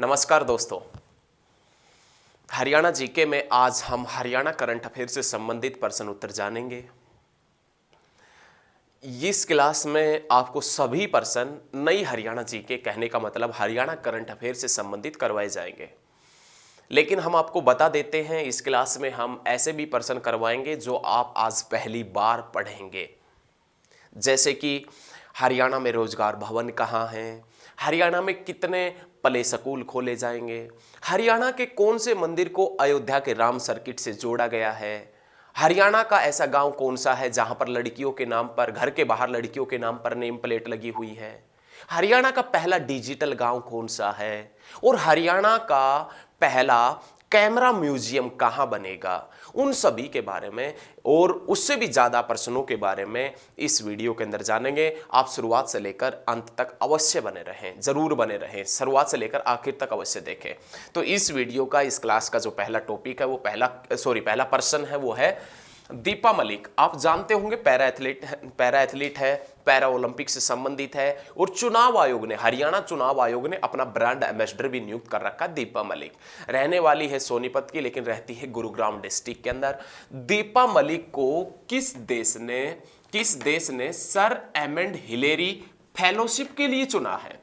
नमस्कार दोस्तों। हरियाणा जीके में आज हम हरियाणा करंट अफेयर से संबंधित प्रश्न उत्तर जानेंगे। इस क्लास में आपको सभी प्रश्न नई हरियाणा जीके, कहने का मतलब हरियाणा करंट अफेयर से संबंधित करवाए जाएंगे। लेकिन हम आपको बता देते हैं, इस क्लास में हम ऐसे भी प्रश्न करवाएंगे जो आप आज पहली बार पढ़ेंगे, जैसे कि हरियाणा में रोजगार भवन कहाँ हैं, हरियाणा में कितने प्ले स्कूल खोले जाएंगे, हरियाणा के कौन से मंदिर को अयोध्या के राम सर्किट से जोड़ा गया है, हरियाणा का ऐसा गांव कौन सा है जहां पर लड़कियों के नाम पर, घर के बाहर लड़कियों के नाम पर नेम प्लेट लगी हुई है, हरियाणा का पहला डिजिटल गांव कौन सा है, और हरियाणा का पहला कैमरा म्यूजियम कहां बनेगा। उन सभी के बारे में और उससे भी ज्यादा प्रश्नों के बारे में इस वीडियो के अंदर जानेंगे। आप शुरुआत से लेकर अंत तक अवश्य बने रहें, जरूर बने रहें, शुरुआत से लेकर आखिर तक अवश्य देखें। तो इस वीडियो का, इस क्लास का जो पहला टॉपिक है वो पहला प्रश्न है वो है दीपा मलिक। आप जानते होंगे पैरा एथलीट है, पैरा ओलंपिक से संबंधित है, और चुनाव आयोग ने, हरियाणा चुनाव आयोग ने अपना ब्रांड एम्बेसडर भी नियुक्त कर रखा। दीपा मलिक रहने वाली है सोनीपत की, लेकिन रहती है गुरुग्राम डिस्ट्रिक्ट के अंदर। दीपा मलिक को किस देश ने सर एमंड हिलेरी फेलोशिप के लिए चुना है।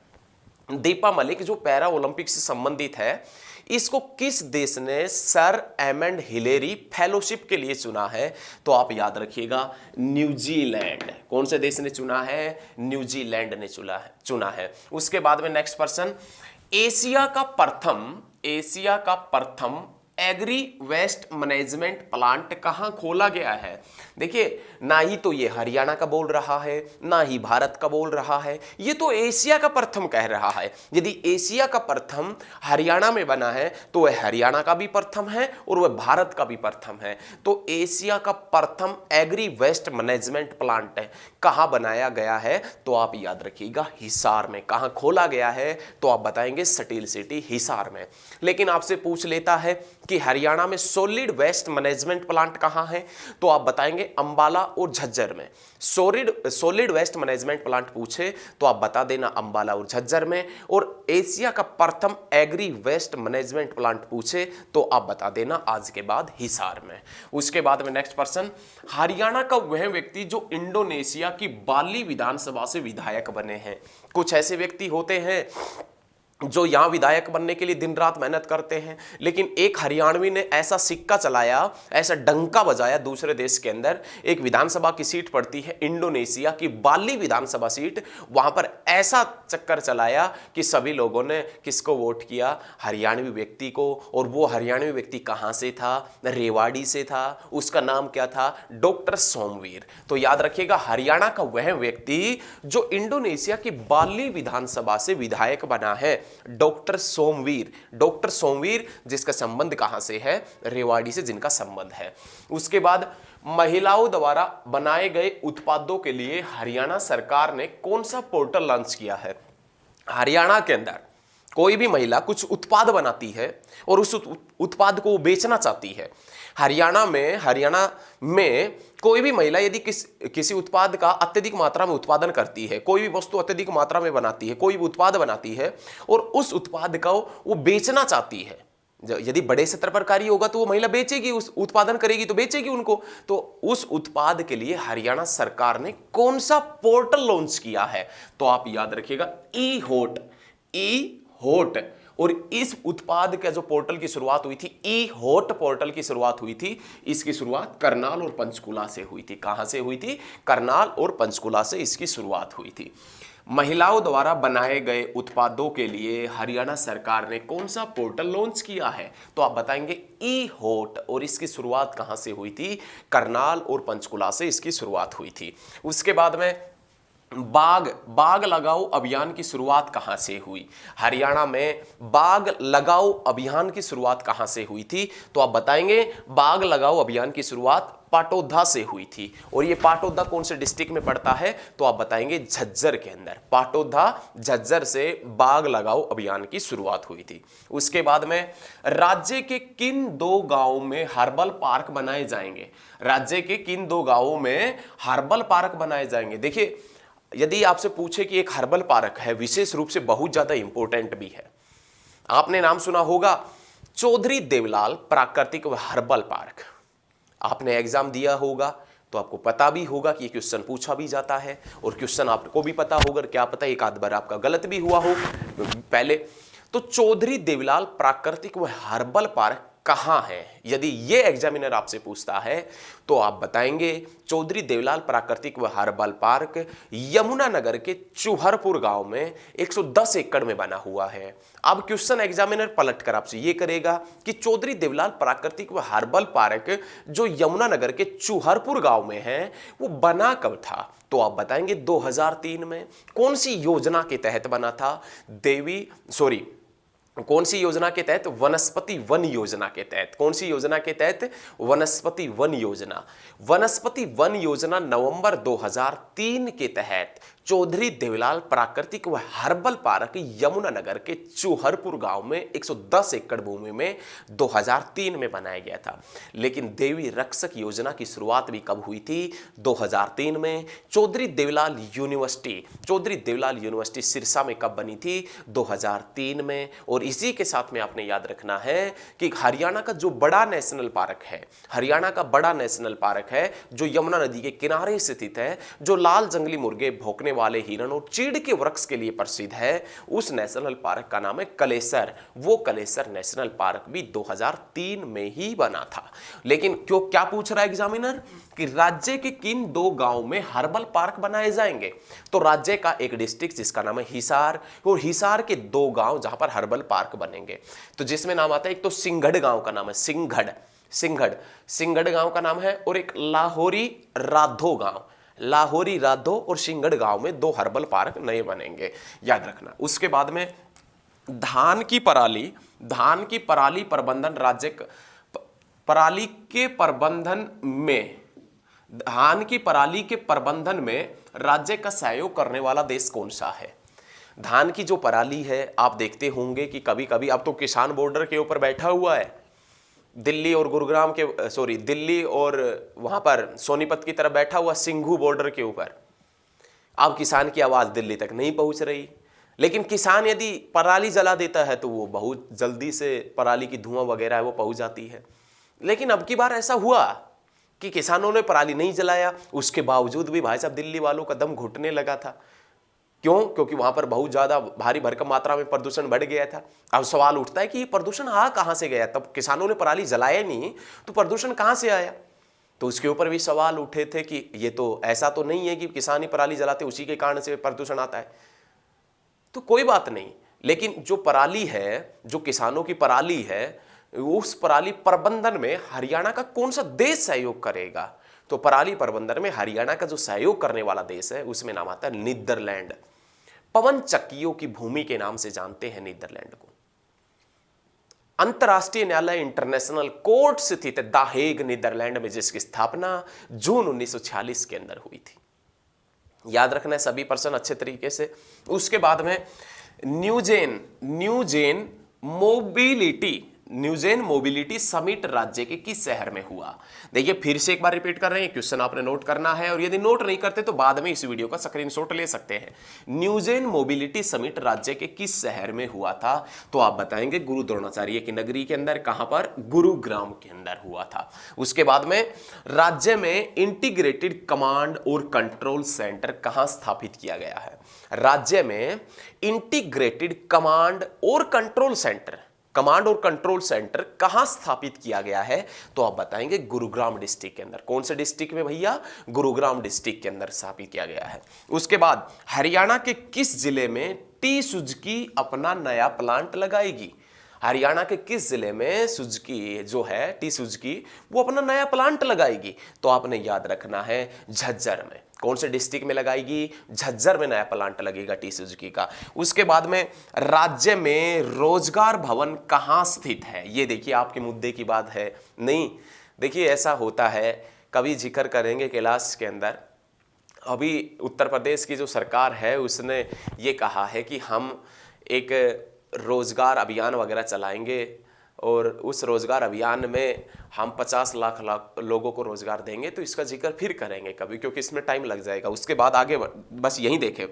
दीपा मलिक जो पैरा ओलंपिक से संबंधित है, इसको किस देश ने सर एमंड हिलेरी फेलोशिप के लिए चुना है? तो आप याद रखिएगा, न्यूजीलैंड। कौन से देश ने चुना है? न्यूजीलैंड ने चुना है। उसके बाद में नेक्स्ट पर्सन, एशिया का प्रथम एग्री वेस्ट मैनेजमेंट प्लांट कहां खोला गया है? देखिए, ना ही तो ये हरियाणा का बोल रहा है, ना ही भारत का बोल रहा है, ये तो एशिया का प्रथम कह रहा है। यदि एशिया का प्रथम हरियाणा में बना है तो वह हरियाणा का भी प्रथम है और वह भारत का भी प्रथम है। तो एशिया का प्रथम एग्री वेस्ट मैनेजमेंट प्लांट है, कहां बनाया गया है? तो आप याद रखिएगा, हिसार में। कहां खोला गया है? तो आप बताएंगे स्टील सिटी, हिसार में। लेकिन आपसे पूछ लेता है कि हरियाणा में सॉलिड वेस्ट मैनेजमेंट प्लांट कहां है? तो आप बताएंगे अंबाला और झज्जर में। सॉलिड वेस्ट मैनेजमेंट प्लांट पूछे तो आप बता देना अंबाला और झज्जर में। और एशिया का प्रथम एग्री वेस्ट मैनेजमेंट प्लांट पूछे तो आप बता देना आज के बाद हिसार में। उसके बाद में नेक्स्ट पर्सन, हरियाणा का वह व्यक्ति जो इंडोनेशिया की बाली विधानसभा से विधायक बने हैं। कुछ ऐसे व्यक्ति होते हैं जो यहां विधायक बनने के लिए दिन रात मेहनत करते हैं, लेकिन एक हरियाणवी ने ऐसा सिक्का चलाया, ऐसा डंका बजाया दूसरे देश के अंदर। एक विधानसभा की सीट पड़ती है इंडोनेशिया की बाली विधानसभा सीट, वहां पर ऐसा चक्कर चलाया कि सभी लोगों ने किसको वोट किया? हरियाणवी व्यक्ति को। और वो हरियाणवी व्यक्ति कहां से था? रेवाड़ी से था। उसका नाम क्या था? डॉक्टर सोमवीर। तो याद रखिएगा, हरियाणा का वह व्यक्ति जो इंडोनेशिया की बाली विधानसभा से विधायक बना है, डॉक्टर सोमवीर, जिसका संबंध कहां से है? रेवाड़ी से जिनका संबंध है। उसके बाद, महिलाओं द्वारा बनाए गए उत्पादों के लिए हरियाणा सरकार ने कौन सा पोर्टल लॉन्च किया है? हरियाणा के अंदर कोई भी महिला कुछ उत्पाद बनाती है और उस उत्पाद को बेचना चाहती है। हरियाणा में कोई भी महिला यदि किसी उत्पाद का अत्यधिक मात्रा में उत्पादन करती है, कोई भी वस्तु अत्यधिक मात्रा में बनाती है, कोई भी उत्पाद बनाती है और उस उत्पाद को वो बेचना चाहती है, यदि बड़े स्तर पर कार्य होगा तो वो महिला बेचेगी, उस उत्पादन करेगी तो बेचेगी उनको। तो उस उत्पाद के लिए हरियाणा सरकार ने कौन सा पोर्टल लॉन्च किया है? तो आप याद रखिएगा, ई होट। और इस उत्पाद का जो पोर्टल की शुरुआत हुई थी, ई होट पोर्टल की शुरुआत हुई थी, इसकी शुरुआत करनाल और पंचकुला से हुई थी। कहां से हुई थी? करनाल और पंचकुला से इसकी शुरुआत हुई थी। महिलाओं द्वारा बनाए गए उत्पादों के लिए हरियाणा सरकार ने कौन सा पोर्टल लॉन्च किया है? तो आप बताएंगे ई होट। और इसकी शुरुआत कहां से हुई थी? करनाल और पंचकुला से इसकी शुरुआत हुई थी। उसके बाद में बाग लगाओ अभियान की शुरुआत कहां से हुई? हरियाणा में बाग लगाओ अभियान की शुरुआत कहां से हुई थी? तो आप बताएंगे बाग लगाओ अभियान की शुरुआत पाटौदा से हुई थी। और ये पाटौदा कौन से डिस्ट्रिक्ट में पड़ता है? तो आप बताएंगे झज्जर के अंदर। पाटौदा, झज्जर से बाग लगाओ अभियान की शुरुआत हुई थी। उसके बाद में, राज्य के किन 2 गांवों में हर्बल पार्क बनाए जाएंगे? राज्य के किन 2 गांवों में हर्बल पार्क बनाए जाएंगे? देखिए, यदि आपसे पूछे कि एक हर्बल पार्क है, विशेष रूप से बहुत ज्यादा इंपॉर्टेंट भी है। आपने नाम सुना होगा चौधरी देवलाल प्राकृतिक व हर्बल पार्क। आपने एग्जाम दिया होगा तो आपको पता भी होगा कि ये क्वेश्चन पूछा भी जाता है, और क्वेश्चन आपको भी पता होगा, क्या पता एक आध बार आपका गलत भी हुआ हो पहले। तो चौधरी देवलाल प्राकृतिक व हर्बल पार्क कहां है? यदि ये एग्जामिनर आपसे पूछता है तो आप बताएंगे चौधरी देवलाल प्राकृतिक व हर्बल पार्क यमुनानगर के चूहरपुर गांव में 110 एकड़ में बना हुआ है। अब क्वेश्चन एग्जामिनर पलट कर आपसे ये करेगा कि चौधरी देवलाल प्राकृतिक व हर्बल पार्क जो यमुनानगर के चूहरपुर गांव में है वो बना कब था? तो आप बताएंगे 2003 में। कौन सी योजना के तहत बना था? कौन सी योजना के तहत? वनस्पति वन योजना के तहत। कौन सी योजना के तहत? वनस्पति वन योजना। वनस्पति वन योजना नवंबर 2003 के तहत चौधरी देवलाल प्राकृतिक व हर्बल पार्क यमुनानगर के चूहरपुर गांव में 110 एकड़ भूमि में 2003 में बनाया गया था। लेकिन देवी रक्षक योजना की शुरुआत भी कब हुई थी? 2003 में। चौधरी देवलाल यूनिवर्सिटी सिरसा में कब बनी थी? 2003 में। और इसी के साथ में आपने याद रखना है कि हरियाणा का जो बड़ा नेशनल पार्क है, हरियाणा का बड़ा नेशनल पार्क है जो यमुना नदी के किनारे स्थित है, जो लाल जंगली मुर्गे, भौंकने वाले हिरण और चीड़ के वृक्ष के लिए प्रसिद्ध है, उस नेशनल पार्क का नाम है कलेसर। वो कलेसर नेशनल पार्क भी 2003 में ही बना था। लेकिन क्या पूछ रहा है एग्जामिनर कि राज्य के किन दो गांव में हर्बल पार्क बनाए जाएंगे? तो राज्य का एक डिस्ट्रिक्ट जिसका नाम है हिसार, और हिसार के दो गांव जहां पर हर्बल पार्क बनेंगे। तो जिसमें नाम आता है, एक तो सिंघड़ गांव का नाम है, सिंघड़ गांव का नाम है, और एक लाहौरी राधो और सिंघड़ गांव में दो हर्बल पार्क नए बनेंगे, याद रखना। उसके बाद में धान की पराली प्रबंधन राज्य पराली के प्रबंधन में राज्य का सहयोग करने वाला देश कौन सा है? धान की जो पराली है, आप देखते होंगे कि कभी कभी अब तो किसान बॉर्डर के ऊपर बैठा हुआ है, दिल्ली और वहां पर सोनीपत की तरफ बैठा हुआ सिंघू बॉर्डर के ऊपर। अब किसान की आवाज दिल्ली तक नहीं पहुंच रही, लेकिन किसान यदि पराली जला देता है तो वो बहुत जल्दी से पराली की धुआं वगैरह है वो पहुंच जाती है। लेकिन अब की बार ऐसा हुआ कि किसानों ने पराली नहीं जलाया, उसके बावजूद भी भाई साहब दिल्ली वालों का दम घुटने लगा था। क्यों? क्योंकि वहां पर बहुत ज्यादा भारी भरकम मात्रा में प्रदूषण बढ़ गया था। अब सवाल उठता है कि ये प्रदूषण कहां से गया? तब किसानों ने पराली जलाया नहीं तो प्रदूषण कहां से आया? तो उसके ऊपर भी सवाल उठे थे कि ये तो ऐसा तो नहीं है कि किसान ही पराली जलाते उसी के कारण से प्रदूषण आता है। तो कोई बात नहीं, लेकिन जो पराली है, जो किसानों की पराली है, उस पराली प्रबंधन में हरियाणा का कौन सा देश सहयोग करेगा? तो पराली प्रबंधन में हरियाणा का जो सहयोग करने वाला देश है उसमें नाम आता है नीदरलैंड। पवन चक्कियों की भूमि के नाम से जानते हैं नीदरलैंड को। अंतरराष्ट्रीय न्यायालय इंटरनेशनल कोर्ट स्थित द हेग नीदरलैंड में, जिसकी स्थापना जून 1946 के अंदर हुई थी। याद रखना है सभी पर्सन अच्छे तरीके से। उसके बाद में न्यूजेन मोबिलिटी समिट राज्य के किस शहर में हुआ? देखिए फिर से एक बार रिपीट कर रहे हैं, क्वेश्चन आपने नोट करना है, और यदि नोट नहीं करते तो बाद में इस वीडियो का स्क्रीनशॉट ले सकते हैं। न्यूजेन मोबिलिटी समिट राज्य के किस शहर में हुआ था? तो आप बताएंगे गुरु द्रोणाचार्य की नगरी के अंदर। कहां पर? गुरुग्राम के अंदर हुआ था। उसके बाद में राज्य में इंटीग्रेटेड कमांड और कंट्रोल सेंटर कहां स्थापित किया गया है? राज्य में इंटीग्रेटेड कमांड और कंट्रोल सेंटर कहां स्थापित किया गया है? तो आप बताएंगे गुरुग्राम डिस्ट्रिक्ट के अंदर। कौन से डिस्ट्रिक्ट में भैया? गुरुग्राम डिस्ट्रिक्ट के अंदर स्थापित किया गया है। उसके बाद हरियाणा के किस जिले में टी सुजुकी अपना नया प्लांट लगाएगी? हरियाणा के किस जिले में सुजुकी जो है, टी सुजुकी, वो अपना नया प्लांट लगाएगी? तो आपने याद रखना है झज्जर में। कौन से डिस्ट्रिक्ट में लगाएगी? झज्जर में नया प्लांट लगेगा टी सुजुकी का। उसके बाद में राज्य में रोजगार भवन कहां स्थित है? ये देखिए आपके मुद्दे की बात है नहीं। देखिए ऐसा होता है, कभी जिक्र करेंगे क्लास के अंदर। अभी उत्तर प्रदेश की जो सरकार है उसने ये कहा है कि हम एक रोजगार अभियान वगैरह चलाएंगे, और उस रोजगार अभियान में हम 50 लाख लोगों को रोजगार देंगे। तो इसका जिक्र फिर करेंगे कभी, क्योंकि इसमें टाइम लग जाएगा। उसके बाद आगे बस यही देखें,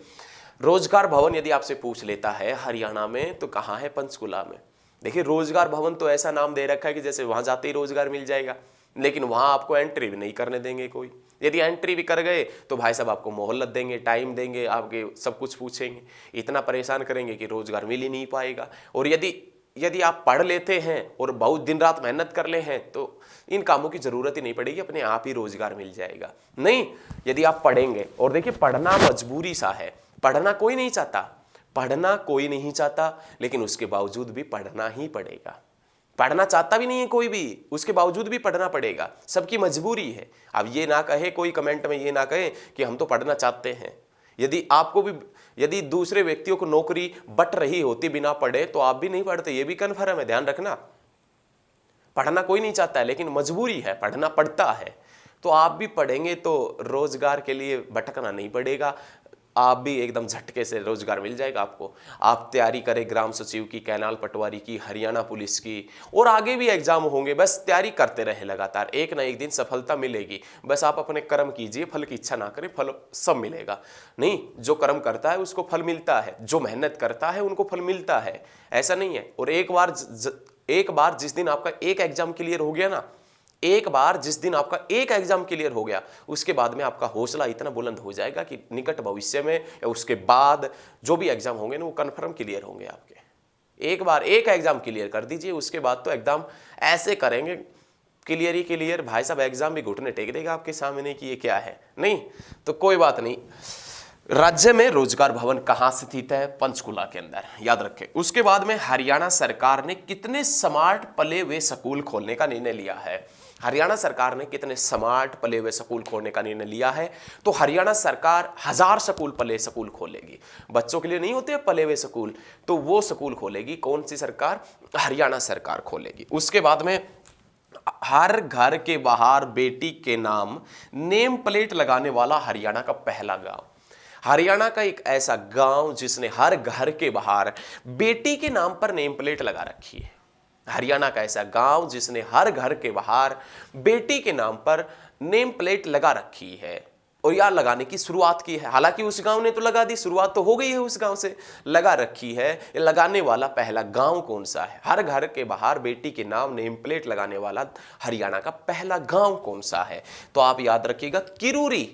रोजगार भवन यदि आपसे पूछ लेता है हरियाणा में तो कहाँ है? पंचकुला में। देखिए रोजगार भवन तो ऐसा नाम दे रखा है कि जैसे वहां जाते ही रोजगार मिल जाएगा, लेकिन वहां आपको एंट्री भी नहीं करने देंगे कोई। यदि एंट्री भी कर गए तो भाई साहब आपको मोहलत देंगे, टाइम देंगे, आपके सब कुछ पूछेंगे, इतना परेशान करेंगे कि रोजगार मिल ही नहीं पाएगा। और यदि यदि आप पढ़ लेते हैं और बहुत दिन रात मेहनत कर ले हैं तो इन कामों की जरूरत ही नहीं पड़ेगी, अपने आप ही रोजगार मिल जाएगा। नहीं, यदि आप पढ़ेंगे, और देखिए पढ़ना मजबूरी सा है, पढ़ना कोई नहीं चाहता, पढ़ना कोई नहीं चाहता, लेकिन उसके बावजूद भी पढ़ना ही पड़ेगा। पढ़ना चाहता भी नहीं है कोई भी, उसके बावजूद भी पढ़ना पड़ेगा, सबकी मजबूरी है। अब ये ना कहे कोई कमेंट में, ये ना कहे कि हम तो पढ़ना चाहते हैं। यदि आपको भी, यदि दूसरे व्यक्तियों को नौकरी बट रही होती बिना पढ़े तो आप भी नहीं पढ़ते, ये भी कन्फर्म है, ध्यान रखना। पढ़ना कोई नहीं चाहता है, लेकिन मजबूरी है, पढ़ना पड़ता है। तो आप भी पढ़ेंगे तो रोजगार के लिए भटकना नहीं पड़ेगा, आप भी एकदम झटके से रोजगार मिल जाएगा आपको। आप तैयारी करें ग्राम सचिव की, कैनाल पटवारी की, हरियाणा पुलिस की, और आगे भी एग्जाम होंगे, बस तैयारी करते रहे लगातार, एक ना एक दिन सफलता मिलेगी। बस आप अपने कर्म कीजिए, फल की इच्छा ना करें, फल सब मिलेगा। नहीं, जो कर्म करता है उसको फल मिलता है, जो मेहनत करता है उनको फल मिलता है, ऐसा नहीं है। और एक बार जिस दिन आपका एक एग्जाम क्लियर हो गया ना, एक बार जिस दिन आपका एक एग्जाम क्लियर हो गया, उसके बाद में आपका हौसला इतना बुलंद हो जाएगा कि निकट भविष्य में या उसके बाद जो भी एग्जाम होंगे ना वो कंफर्म क्लियर होंगे आपके। एक बार एक एग्जाम क्लियर कर दीजिए, उसके बाद तो एकदम ऐसे करेंगे क्लियर ही क्लियर, भाई साहब एग्जाम भी घुटने टेक देगा आपके सामने कि ये क्या है। नहीं तो कोई बात नहीं। राज्य में रोजगार भवन कहां स्थित है? पंचकुला के अंदर, याद रखें। उसके बाद में हरियाणा सरकार ने कितने स्मार्ट प्ले वे स्कूल खोलने का निर्णय लिया है? हरियाणा सरकार ने कितने स्मार्ट प्ले वे स्कूल खोलने का निर्णय लिया है? तो हरियाणा सरकार 1000 स्कूल प्ले स्कूल खोलेगी। बच्चों के लिए नहीं होते प्ले वे स्कूल, तो वो स्कूल खोलेगी। कौन सी सरकार? हरियाणा सरकार खोलेगी। उसके बाद में हर घर के बाहर बेटी के नाम नेम प्लेट लगाने वाला हरियाणा का पहला गांव। हरियाणा का एक ऐसा गांव जिसने हर घर के बाहर बेटी के नाम पर नेम प्लेट लगा रखी है। हरियाणा का ऐसा गांव जिसने हर घर के बाहर बेटी के नाम पर नेम प्लेट लगा रखी है, और यार लगाने की शुरुआत की है। हालांकि उस गांव ने तो लगा दी, शुरुआत तो हो गई है, उस गांव से लगा रखी है। ये लगाने वाला पहला गांव कौन सा है? हर घर के बाहर बेटी के नाम नेम प्लेट लगाने वाला हरियाणा का पहला गांव कौन सा है? तो आप याद रखिएगा, किरूरी,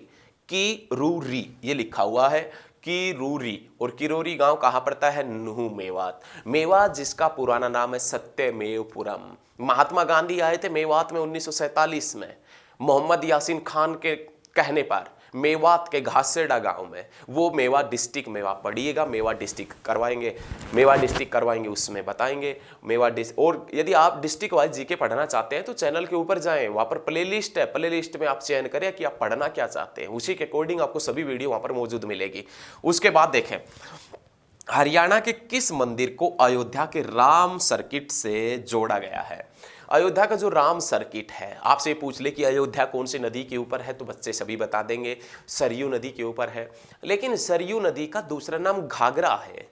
किरूरी ये लिखा हुआ है, किरूरी। और किरोरी गांव कहां पड़ता है? नुहू, मेवात। मेवात जिसका पुराना नाम है सत्यमेवपुरम। महात्मा गांधी आए थे मेवात में 1947 में, मोहम्मद यासीन खान के कहने पर मेवात के घासेड़ा गांव में। वो मेवात डिस्ट्रिक्ट, मेवा पढ़िएगा, मेवात डिस्ट्रिक्ट करवाएंगे, मेवात डिस्ट्रिक्ट करवाएंगे, उसमें बताएंगे मेवात डिस्ट्रिक्ट। और यदि आप डिस्ट्रिक्ट वाइज जीके पढ़ना चाहते हैं तो चैनल के ऊपर जाएं, वहां पर प्ले लिस्ट है, प्ले लिस्ट में आप चयन करें कि आप पढ़ना क्या चाहते हैं, उसी के अकॉर्डिंग आपको सभी वीडियो वहां पर मौजूद मिलेगी। उसके बाद देखें, हरियाणा के किस मंदिर को अयोध्या के राम सर्किट से जोड़ा गया है? अयोध्या का जो राम सर्किट है, आपसे पूछ ले कि अयोध्या कौन सी नदी के ऊपर है, तो बच्चे सभी बता देंगे सरयू नदी के ऊपर है। लेकिन सरयू नदी का दूसरा नाम घाघरा है।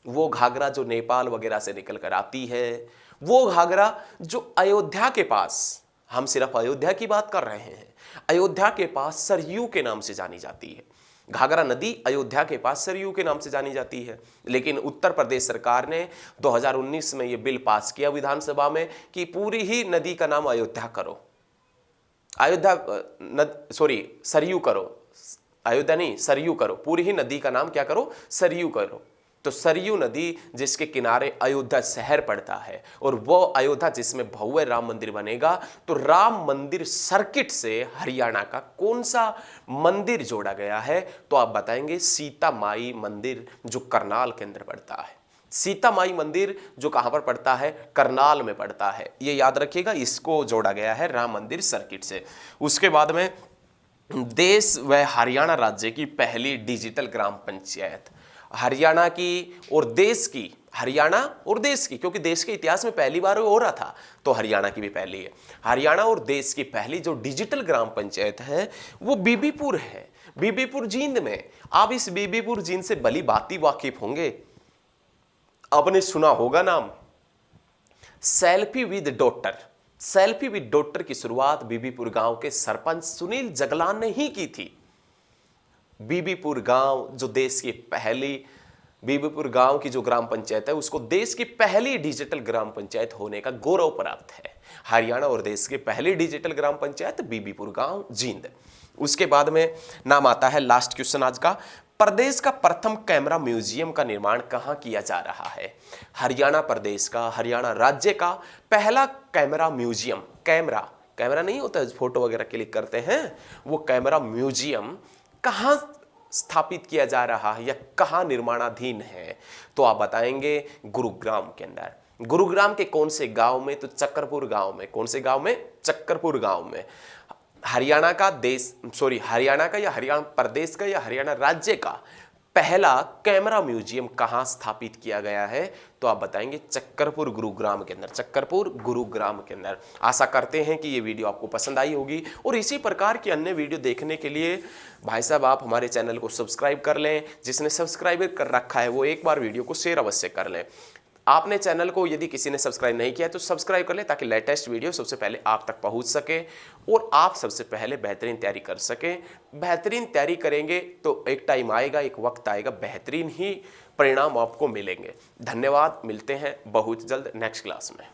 वो घाघरा जो नेपाल वगैरह से निकल कर आती है, वो घाघरा जो अयोध्या के पास, हम सिर्फ अयोध्या की बात कर रहे हैं, अयोध्या के पास सरयू के नाम से जानी जाती है। घाघरा नदी अयोध्या के पास सरयू के नाम से जानी जाती है। लेकिन उत्तर प्रदेश सरकार ने 2019 में यह बिल पास किया विधानसभा में कि पूरी ही नदी का नाम अयोध्या करो, सरयू करो, अयोध्या नहीं सरयू करो, पूरी ही नदी का नाम क्या करो? सरयू करो। तो सरयू नदी जिसके किनारे अयोध्या शहर पड़ता है, और वो अयोध्या जिसमें भव्य राम मंदिर बनेगा, तो राम मंदिर सर्किट से हरियाणा का कौन सा मंदिर जोड़ा गया है? तो आप बताएंगे सीता माई मंदिर, जो करनाल के अंदर पड़ता है। सीता माई मंदिर जो कहां पर पड़ता है? करनाल में पड़ता है, ये याद रखिएगा, इसको जोड़ा गया है राम मंदिर सर्किट से। उसके बाद में देश व हरियाणा राज्य की पहली डिजिटल ग्राम पंचायत, हरियाणा की और देश की, हरियाणा और देश की, क्योंकि देश के इतिहास में पहली बार हो रहा था, तो हरियाणा की भी पहली है। हरियाणा और देश की पहली जो डिजिटल ग्राम पंचायत है वो बीबीपुर है, बीबीपुर जींद में। आप इस बीबीपुर जींद से भली भांति वाकिफ होंगे, आपने सुना होगा नाम selfie with daughter. Selfie with daughter की शुरुआत बीबीपुर गांव के सरपंच सुनील जगलान ने ही की थी। बीबीपुर गांव जो देश की पहली बीबीपुर गांव की जो ग्राम पंचायत है उसको देश की पहली डिजिटल ग्राम पंचायत होने का गौरव प्राप्त है। हरियाणा और देश की पहली डिजिटल ग्राम पंचायत बीबीपुर गांव जींद। उसके बाद में नाम आता है लास्ट क्वेश्चन आज का, प्रदेश का प्रथम कैमरा म्यूजियम का निर्माण कहां किया जा रहा है? हरियाणा प्रदेश का, हरियाणा राज्य का पहला कैमरा म्यूजियम, कैमरा नहीं होता फोटो वगैरह क्लिक करते हैं, वो कैमरा म्यूजियम कहां स्थापित किया जा रहा है या कहां निर्माणाधीन है? तो आप बताएंगे गुरुग्राम के अंदर। गुरुग्राम के कौन से गांव में? तो चक्करपुर गांव में। कौन से गांव में? चक्करपुर गांव में। हरियाणा का हरियाणा का या हरियाणा प्रदेश का या हरियाणा राज्य का पहला कैमरा म्यूजियम कहां स्थापित किया गया है? तो आप बताएंगे चक्करपुर गुरुग्राम के अंदर। चक्करपुर गुरुग्राम के अंदर। आशा करते हैं कि ये वीडियो आपको पसंद आई होगी और इसी प्रकार की अन्य वीडियो देखने के लिए भाई साहब आप हमारे चैनल को सब्सक्राइब कर लें। जिसने सब्सक्राइब कर रखा है वो एक बार वीडियो को शेयर अवश्य कर लें। आपने चैनल को यदि किसी ने सब्सक्राइब नहीं किया तो सब्सक्राइब कर ले ताकि लेटेस्ट वीडियो सबसे पहले आप तक पहुंच सके और आप सबसे पहले बेहतरीन तैयारी कर सकें। बेहतरीन तैयारी करेंगे तो एक टाइम आएगा, एक वक्त आएगा, बेहतरीन ही परिणाम आपको मिलेंगे। धन्यवाद, मिलते हैं बहुत जल्द नेक्स्ट क्लास में।